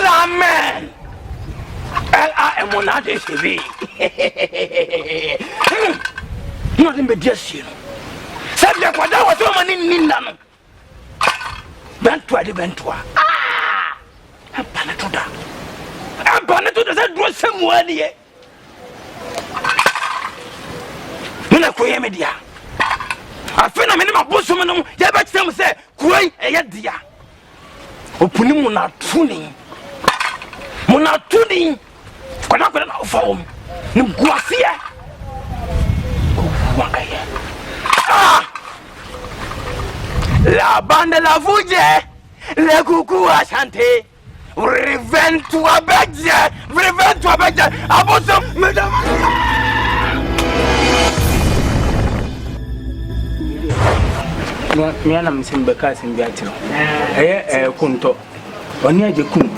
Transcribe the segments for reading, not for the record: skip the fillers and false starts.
Amen. L-I-M-O-N-A-D-S-T-V. Nothing but just you. Subject what I was so many Nindano. Bentua de Bentua. Ah! I'm Panatuda. I'm Panatuda that was somewhere here. When I quit media, I feel I'm in my bosom and you bet them say, Quay a dear. Opening Mona tuning. Mona tuning. Quanakan form. No Guasia. Ah! La bande la fouille, le coucou à chanter. Revenge to a badger, revenge to a badger. A Bosom, madame. Me and I'm seeing because in Beatro. Kunto. Only a kum.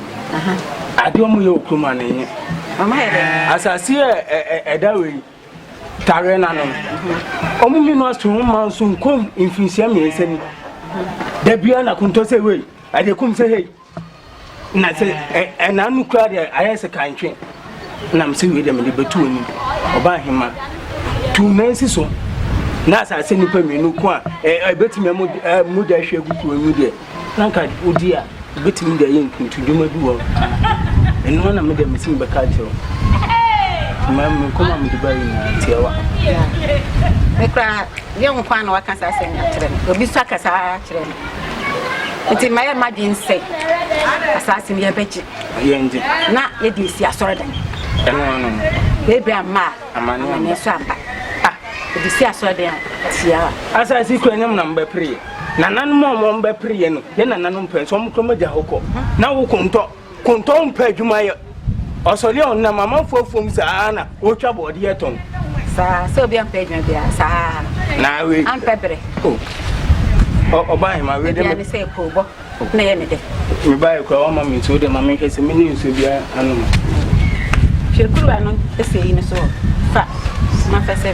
I don't know Kuman. As I see a dowry, Tarena. Only knows to whom soon come in Finciam saying, Debiana Kunto say, way. I come say, hey. And I say, and I'm crowd, I ask a country. And I'm seeing with them in the between or by him. 2 nights so. Nasa send you no kwa I bet me muda share good to media. Nanka udia bet me the ink to do my do. And one of them missing Bacacho. Mam come on to buy in Tiawa. I cry young Kwan or can I send will be stuck as I train. It's in my imagine say assassin your betchy. Not yet this year, sorry. Baby, I'm mad. I'm a swamp. The sea saw there. As I see, number 3. Nanan mom be pre, then an unpaid some comedia hoko. Now conton pay you my also Leon, Mamma for Fums Anna, or trouble dear tongue. So be unpaid, my dear, sir. Now we am peppery. Oh, by my ready say, Pobo. Nay, we buy a crow, mammy, so the mammy has a million to be an animal. She could run the sea in a soul. Fat, my first.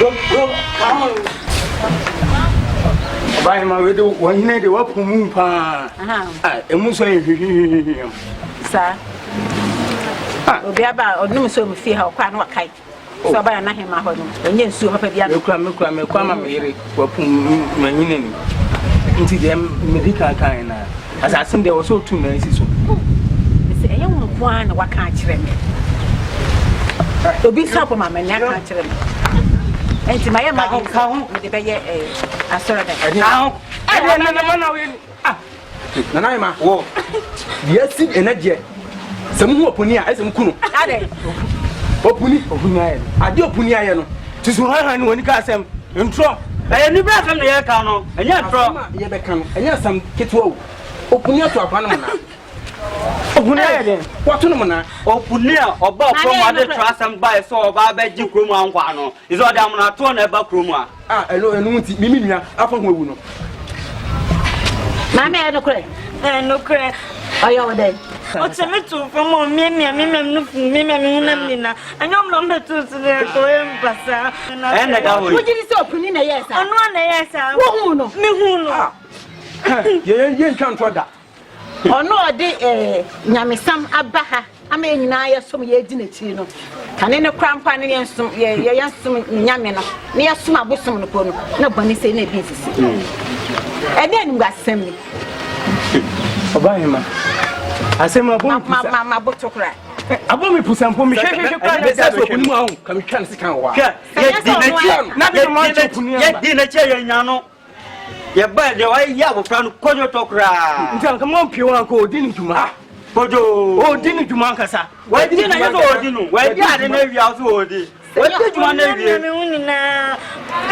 Come on. By my widow, when you need the work for moon pa. I must say, sir. Be about or no so feel how quite what kite. So by a him, my home, and yes, so happy. You come, Mary, for Pumin into them medical kind. As I think there was so 2 nights. It's a young one, what can't you remember? To be supper, my man, I can't remember. And to my mother, come with the bay a sort of now. I don't know. Nana, oh, yes, in a jet. Some more punia as some kuno. Opuni, I do punia to Suhan when you cast them in trouble. I knew back from the air cano, and yet from Yabecam, and yes, some kitwo. Opunia to a Panama. Opunia, what Tumana, Opunia, or Bob from other trust and buy so about Beji Kruma Quano. Is all down on a tone about Kruma. Ah, I know, and Mimina, upon Wuno. Mamma, no cray, and no cray. I over there. What's a little from Mimmy, and I'm number 2 to the Korean Passa. And I got what did you say, Punina? Yes, and one, yes, you can't try that. Or no, I did Yamisam Abaha. I mean, I assume you're dinner. Can any cramp and some Yamina near Suma Bosom upon nobody say any business. And then got send me. I say my bottle crack. I want me put some for me. Come can see can yet dinner chair in Yano. Your bed, the way you have found Kojo Tokra. Come on, pure uncle, didn't you, ma? Kojo, oh, didn't you, Mancasa? Why didn't I know? Why did I know you are so old? What did you want to do?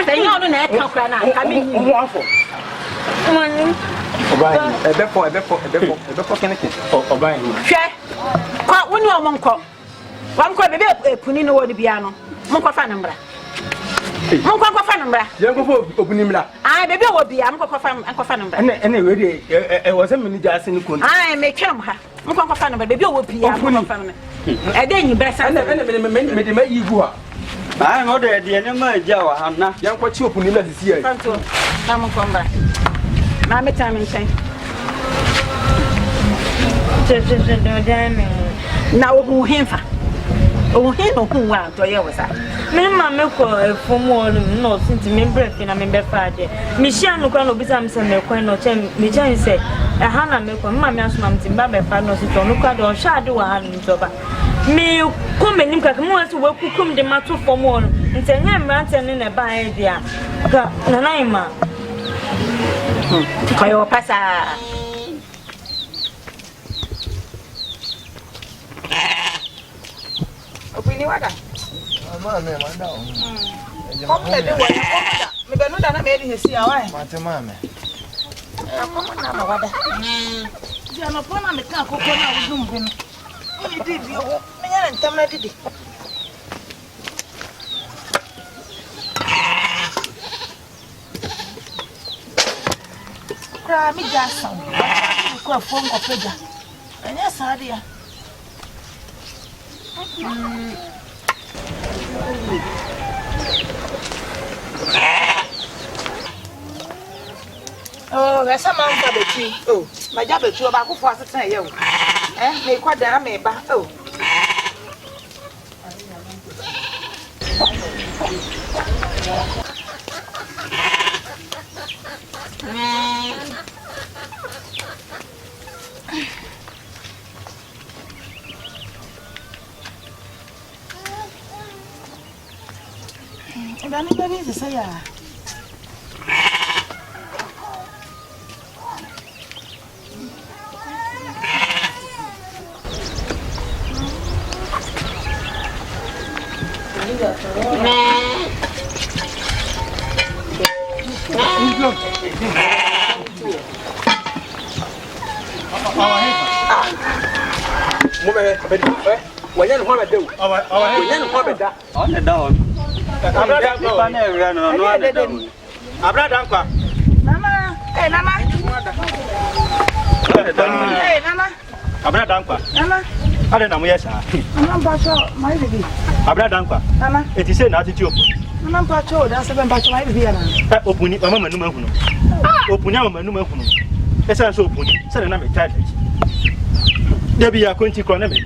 They know the neck, I mean, waffle. A before connected or buying. Quite one more monk. One quite a punino or the piano. Monco Fanambra. Monco Fanambra. You go for opening that. I baby will be Uncle Fanambra. And anyway, it was a minute just in the country. I may come her. Monco Fanambra, baby will be a family. And then you best and you go. I know that the enemy Joe, Hannah. Young what you put in the sea. Come back. Mammy time in time. Now who him for? Oh, he no who want to hear was that. Me, mamma, for more no since me breath in a member party. Michelle no can be some coin or chain. Michelle say, a Hannah make one mammy as mammy Timbabe Panos to look at or shadow a hand in Toba. Me come and look more to work who come the matter for more and say, I'm ranting in a bad idea. Nanaima. Kayo pasa. Opini wada. Mama me manda o. Come le de wada. Me be no da na me di hesi awa. Mate mama. Come na ma wada. Di ana pona me kan kokko na wudum bi no. Oni di di o. Me nya ntam na didi. Pra mi jason. Ko fon ko peja. Enya sadia. Oh, there's some man for the tree. Oh, my job is about who for us to say, make what there may back. Oh, and anybody is a sayer. I don't know, yes, I'm not my baby. Abradankwa. It is saying attitude. I'm not sure that's a batch my baby. Open it, Mamma Numahuno. Open your Manumahuno. Yes, I'm so open. Send a name title. There be a country economy.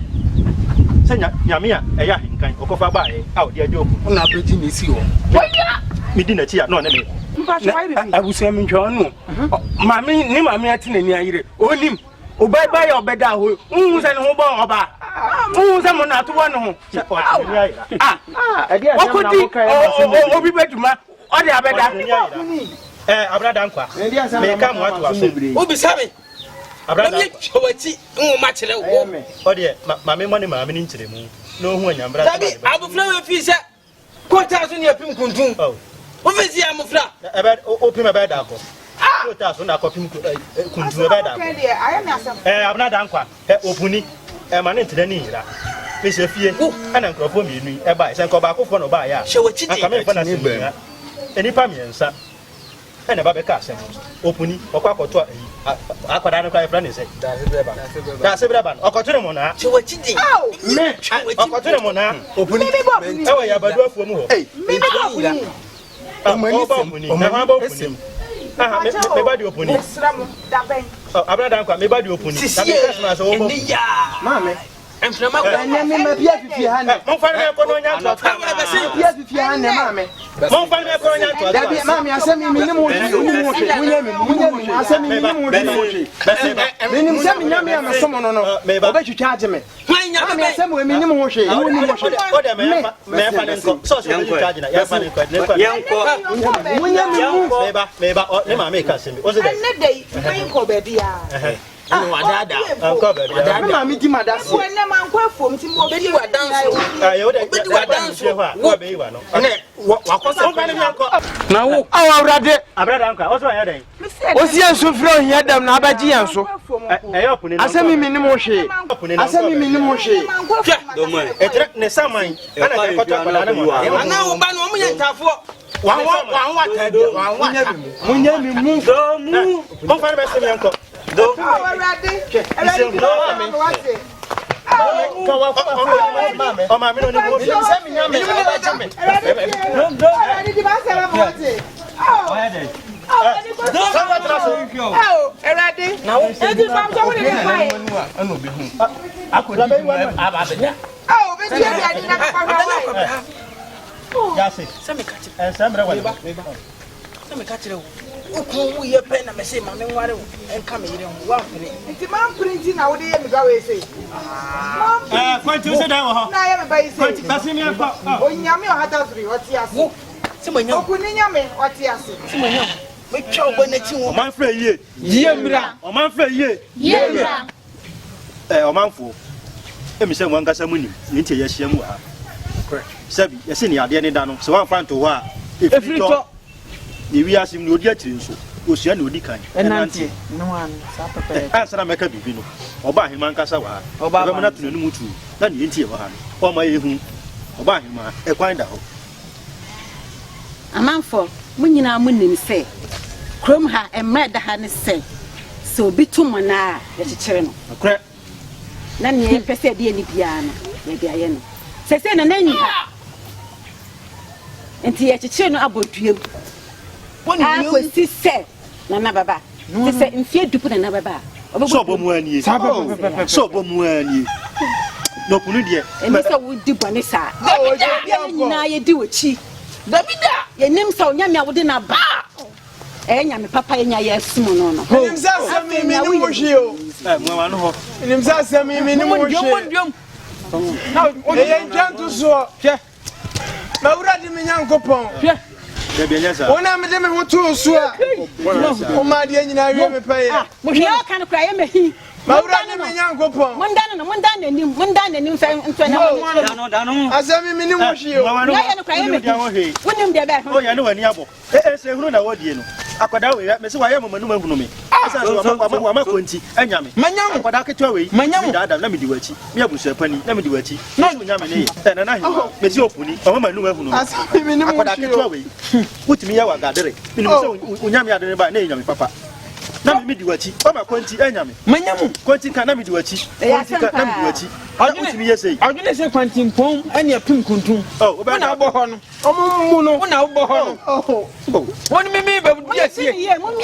Send Yamia, a yahin kind of coffee by out there. Joke. I'm not pretty miss you. Me didn't cheer, no, name. I will say, John. Mammy, name my meeting in the only. O bye bye or better who and who bought about who's a monat to one home. What could be better? Or the better. Abradankwa. May come what was who be saving? Abradankwa. Oh, much oh, dear, my money, my meaning to the moon. No one, I'm brother. I will flow if you said, "Quite out in your pink contour." Oh, what is the amufla? About open a bed apple. I am Abradankwa. Opuni. Man into the knee. Miss Fie, and Uncle for me, a buy, and go back for no buyer. Show what you come in for a any pamian, sir. And a baby castle. Opuni, or quack to Aquadana friend is it. That's a brabant. Or Cotumona. Show what you did. Oh, Cotumona. Opuni. Oh, yeah, but for more. Hey, maybe me body open it. Abradankwa me body open it. That is Christmas over. Mama, I'm from my Pia. Mon family ko nya to. Pia mama. Mon family ko nya to. That be mama asemi minimum munyami. Asemi minimum. Minimum semi nyame am somo no. Obechu charge me. Mama asemi minimum ho hwe. Me fa nko. So charge na. Ya fa nko. Munyami meba ne mama e ka semi. O se dey. Ne dey. Me ko be bia. Wadada. Uncle baby. Mama mi di madasi. When na man kwa fom ti mo be di wadanso. Ayo de wadanso. Wo be yi wa no. Ne wakosa kwa ne yanko. Na wo awurade. Abradankwa. O so ya den. O si anso fro hia dam na abaji anso. Eyo puni na. Asemi minimo hwe. Asemi minimo hwe. Do mo. Etre ne saman. Ana ka kota kwala na mo. Ana wo ba no mo yantafo. Wan tade. Munyami mu. Do mu. Mo fa be semi yanko. Do already. We pen and say, Mamma, and come here and walk. It's a man printing out the end. Go say, quite to sit down. I am by saying, oh, Yammy had us three. What's your someone? What's your which one? My friend, yeah, my friend, yeah, a man for. Let me say one got some money into your shame. Sabi, you see, I didn't know, so I'm fine to what if you talk. We ask him, no, dear, so was your no decay. And auntie, no one, answer I make a bibino, or buy him and Casawa, or buy him not to the Mutu, then you into one, or my home, or buy him a quiet out. A man for when you are winning, say, Chrome her and mad the hand say, so be too mana, that channel. A crack. None yet said the any piano, maybe I am. Say, and then you have. And the channel about you. I was say, Nana Baba. Say, in fear to put another bar. So, Bomwani, so Bomwani. No, Punudia, and Mr. Would do Bonessa. Oh, now you do it, she. Davida, your name so young, I wouldn't have bar. And I'm a papa in your Simono. Himself, me, was you. And himself, me, no, they ain't gentle, so. Now, Raddy, young coupon. When I'm a two, so my dear, you know, pay. But you can't cry me. My young coupon, one done and as I mean, was you. I don't cry me. Wouldn't be back. Oh, I know any other. It's a run out, you know. I could have Miss Wyam, me. As I was a quinty, and Yammy. My young, but I could tell you, my young dad, let me do it. Me was a penny, let me do it. No, Yammy, and I, Miss Yopuni, a woman who has put me out, gathering. Yammy, by name, Papa. Let me do it. I'm a quinty, and Yammy. My young quinty can let me do it. I didn't me say, I didn't say quinty poem and your pink contour. Oh, about our bohon. Oh, now bohon. Oh, what me, yes, yeah, Mummy,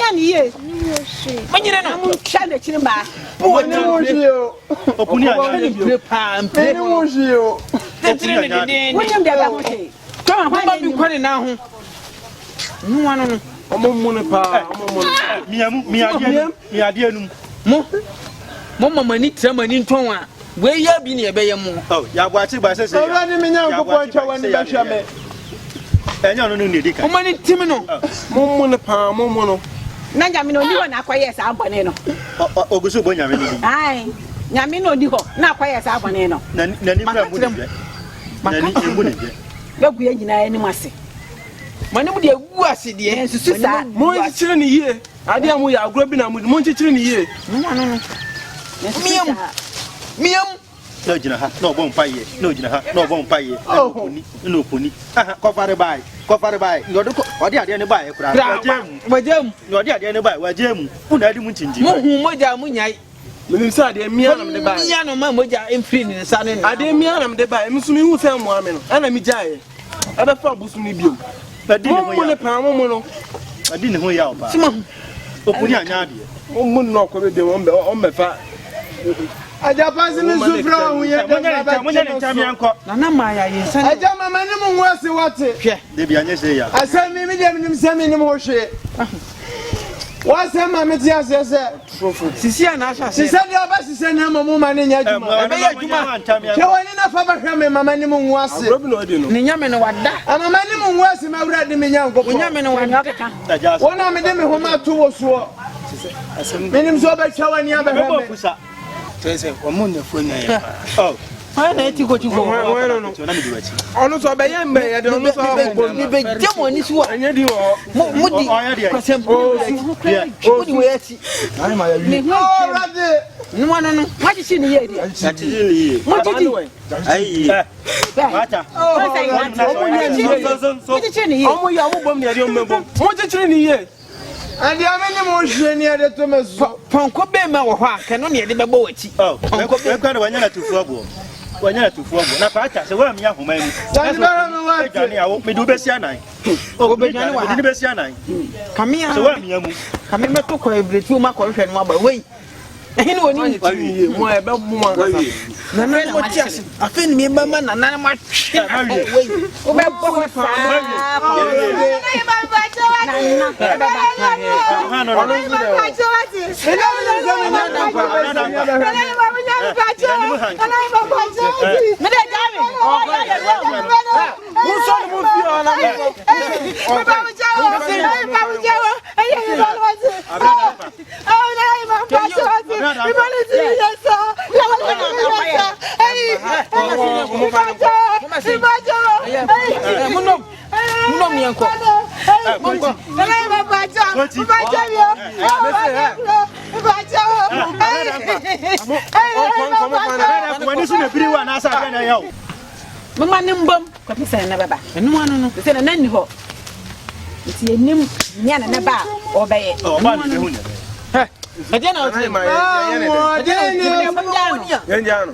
when you know, shall let you back. Oh, no, you. William, come on, you put it now. No one. Me adianum. Mo mama tell me in tonwa. Where you be near Bayam. Oh, ya watch it by say. Oh, running me now go watch one me. And you no need it. How many timino? Momono. Nanjamino ni wana kwa yes aboneno. Ogusu bonya me. Ai. Nyamino di ho na kwa yes aboneno. Na ni bra mu de. Na ni embu ne de. Gagu ya nyina ani mase. Manu de gu ase de ensusu sa. Mo nchire ni ye. Ade amu ya agro bi na mu. Mo nchire ni ye. Miam. No jina ha. No bon paye. No jina ha. No bon paye. No poni. Aha, kofare bai. Kofare bai. Ngodo ko ode ade ne bai kura. Wajam. Ode ade ne bai wajam. Una ade mu chinji. Mo hu moja mu nyai. Menim sa ade mia na me bai. Mia no ma moja emfiri ni sa ne. Ade mia na me bai. Emsumi hu se mo ame no. Ana mi jae. Ade fa busumi biom. Ade ne ho ya. Mo ne pa mo no. Ade ne ho ya oba. Sima. Opuni anya ade. Mo no ko be de o me fa. Aja pasi ni sufra hu ye na na ma ya ye san aja mama ni mu wase wate hwe de bia nya se ya asem mi dem nim se mi nim ho hwe wase ma me ti ase se sisi ana asha se sisi de oba sisi na mama ma ne nya juma be ya juma ke woni na fa ba hwe me mama ni mu wase ni nya me no wada mama ni mu wase ma wura de me nya nkoko nya me no wada ka wona me de me ho ma to wo so asem me nim so ba chawa ni aba hwe me Tese omunye fanya ya. Oh. Ana eti ko chiko. No. Onu so be ye mbe ye de onu so be be jamo ni so anya di ho. Mudi. Kwasem. Mudi we eti. Ai ma ya wi. Oh rade. No. Maji chi ni ye di. Ati ni ye. Maji di. Ai. Mata. Maji chi ni ye. Omu ya omu bom ni ade omu bom. Maji chi ni ye. And the minimum shiny to me. Ponko be ma wo ha ke no ne de bebo wachi. Oh, ponko be kwa na wanya na tufuago. Wanya tufuago. Na pa acha se wa mi ahoma ni. Gani awo me do besi anan. Oh, be gani wa. Di besi anan. Kamia. Se wa mi amu. Kami meto ko ebretu ma ko hwe no aba wei. Ehini woni mo e be mo anga. Na na mo tiase. Afin mi ba ma na na ma hwe. Wei. O be bo ko fa. Mama nimbom ko pisa na baba enu anu no se na nani ho nti enim nya na ba obeye Oh, ba ni hu ne. Eje na o ti ma ye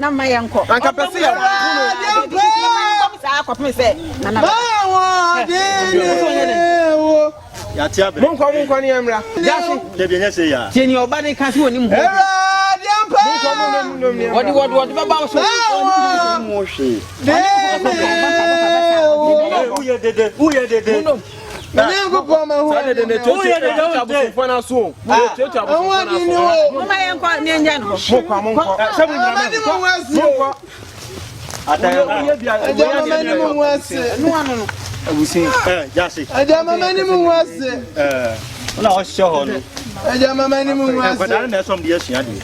na ma yanko anka pese ya sa ko pisa na na Ya ti abe. Mon ko ni emra jasi De bi nya se ya. ti ni oba de kan si woni mu Wadi baba so Mo hwe. Uye dede. Nengo po ma hu. de to abu fo na so to abu mama yanko ni enja no mo kwa Sabu ni Mo Ata bia. Ajama mani mu wase. no anu no abusin. Jasi. Ajama mani mu wase. Na o hye ho no. Ajama mani mu wase. Enkwada na som de asua de.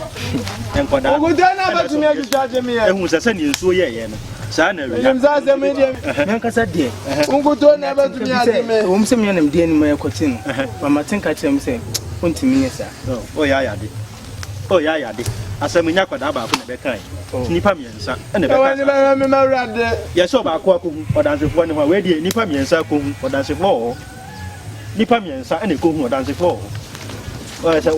Enkwada. Oguda na batumi ajujaje me ya. Ehun sese ni nsuo ye no. Sa na wi. Nimza se me de. men kasa de Unguto na batumi azime. o mse me nem de ni ma yakoti no mama tin ka kire me se ontimi ne sa O ya ya de. O ya ya de. Asamunya kwada ba ko na be kan. Nipa miensa na be Wani kan. ba me mawrade. Ye so ba ko akohu odansefo ne ho we de nipa miensa akohu odansefo. Nipa miensa na ekohu odansefo. O se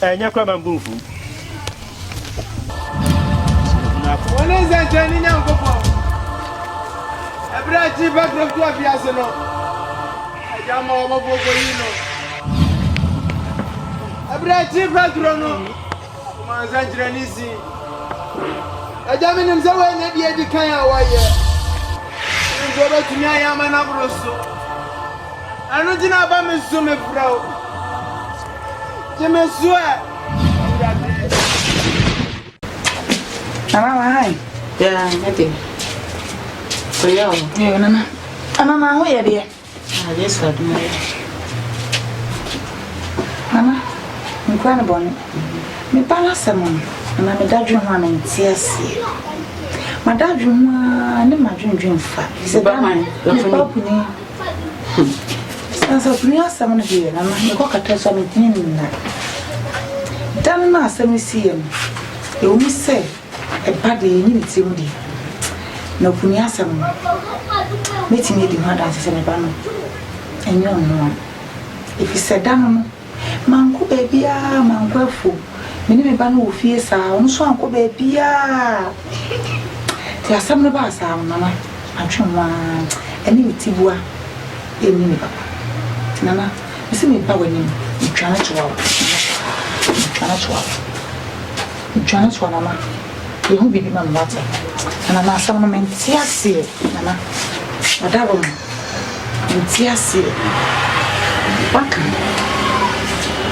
enya kwa bambunfu. Wani za jani nya ngofo. Ebra ti ba kroftu afiase no. Ajama o mo bogo yino. Ebra ti ba drono. Ma za jirani si. Ajama nim se we na die di kan a waye. Ndo ba tumi ayama na broso. Anu ti na ba me so me frao. Je me soa. Mama, hi. ya ate ko ya Yo, Nana. Mama, how are you? yes ka dum Mama, nkwan bon. Me pala samon. Na me dadru ho na ntiase. Ma dadru ho ne ma dwendwen fa. Se ba man, la funi. Sansa funi asam na bi na me ko kata so me tin na. Dan na asam si em. E o mi se e ba de ni tim di. Na funi asam. Me tin di ho da se me ba no. Enyo no. If you said dan manko bebia manko afu meni me ba no ofie saa ono so anko bebia ti asam ne ba saa mama atwenwa eni mitibua eni me papa nana misi me ba wani ntwana chwa mama e hu bibi mama wata nana asam no mentiase nana adaro mentiase waka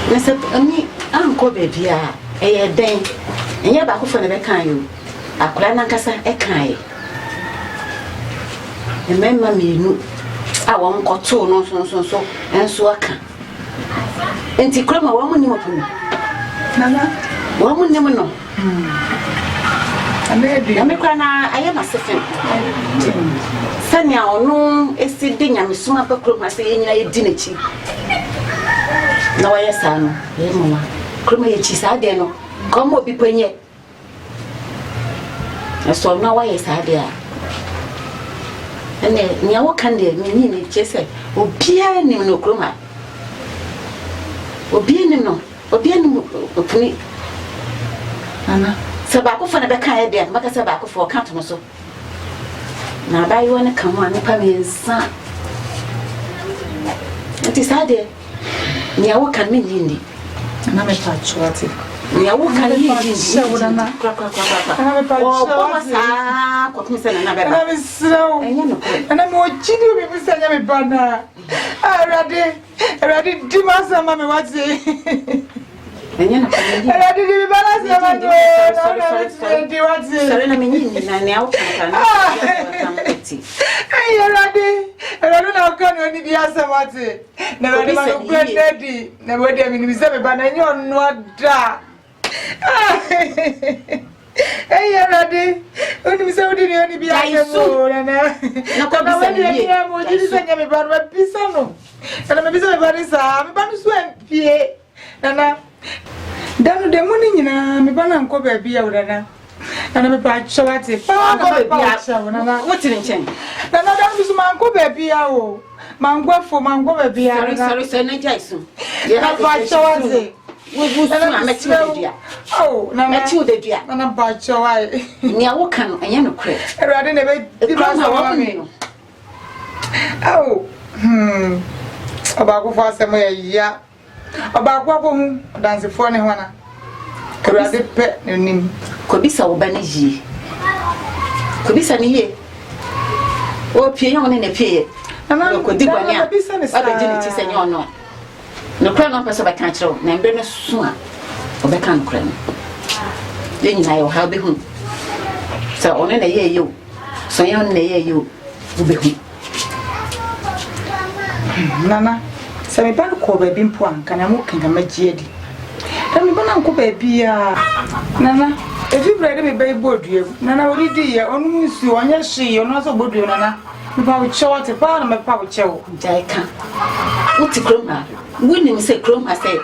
Nessa ani anko bebia eye den enye ba ko fo ne be kan yo akura na nkasa e kan e memma menu a won koto no so enso aka enti krama wa mu ni mo punu nana wa mu ni mo no amedu ya me kwa na aye masefen sania onu esi de nyamesuma pa kroma se yenyina ye di na chi na wa yesa no ye mama kroma ye chi sa de no komo bi penye so na wa yesa de a ene nya wo kan de ni chese obia ni no kroma Obianim no, obianim opuni. Ana, sabako fa na beka e de, maka sabako fa o ka to so. Na ba yo ne kan ho anipa me nsa. Enti sade. Ni awo kan me ndi. Na me pa chuati. Ni awo kan me ndi. Shawuna. Ana me pa chuati. Sa, ko kumisa na beba. Ana me sraw. Enye no. Ana me ochidi obi bisa nya me bana. Erade di masa ma me wati. Enye no. Erade di balance ma do. Na di wati. Sare na me nyi na ne awo kan na. Erade na kan oni di asa wati. Na erade ma no kwendedi. Na we de mi bisa me bana enye onu ada. Erade oni bisa odi ni oni bi asa mo na. Na ko bisa ni ye. Mo di bisa me bana bisa no. Ana me bisa me bana sa, me bana so empie. Nana danu de muni nyina me bana nko ba bia wurana. Nana me pa chawati pa na pa chawo nana. Wotiri nchen. Nana danu bisu manko ba bia o. Mangwafo manko ba bia. Sorry na jaisu. Na pa chawati. We na meti odua. Oh, nana meti odua. Nana pa chawai. Ni awo kan enye no kre. Erade ne be di ba sa me. Oh. Abako fa asem ya. Abako apo hu dansefo ne hwana. Erade pe nim. Ko bisa wo ba ne yi. Ko bisa ni ye. O pie yon ne pie. Nana ko di gwanya. Bisa ne sa. Ba di ni ti se nyon no. No kra no pese ba kan kire na mbe ne su a. O be kan kra no. Ye nyina yo ha be hu. Sa one na ye yo. So yon na ye yo. Wo be hu. Nana, se me ba ko ba bi mpo anka na mo kenga magiedi. Da me ba na nko ba bi a. Nana, e fi brede me ba ibodue. Nana ori di ye onu nsu onye hye onu so bodue nana. Me ba wo chote pa na me pa wo chewo. Jaika. Uti kroma. Wini mi se kroma se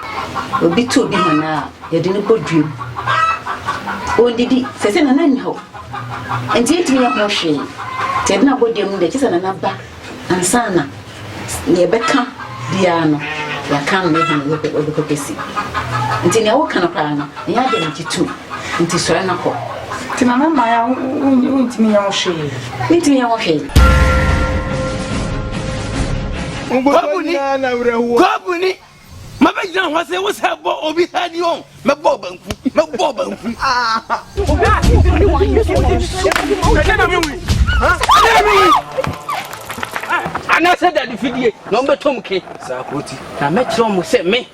obi to bi mana ye de ne bodue. O didi se se nana nho. Enti etimi ya ho hwe. Te na bodue mu de kisa nana ba. Ansana ne beka bia no ya kan me hu we pesi nti ne wo kan kwa no ya de ntitu nti sore na ko Ti nana ma ya untimi ya wo hwe. nti ya wo hwe Gobuni mabe jina ho se wo se bo obi hadi on me bo banku Ana said that the video no betom ke Sakoti. na me tro mo se me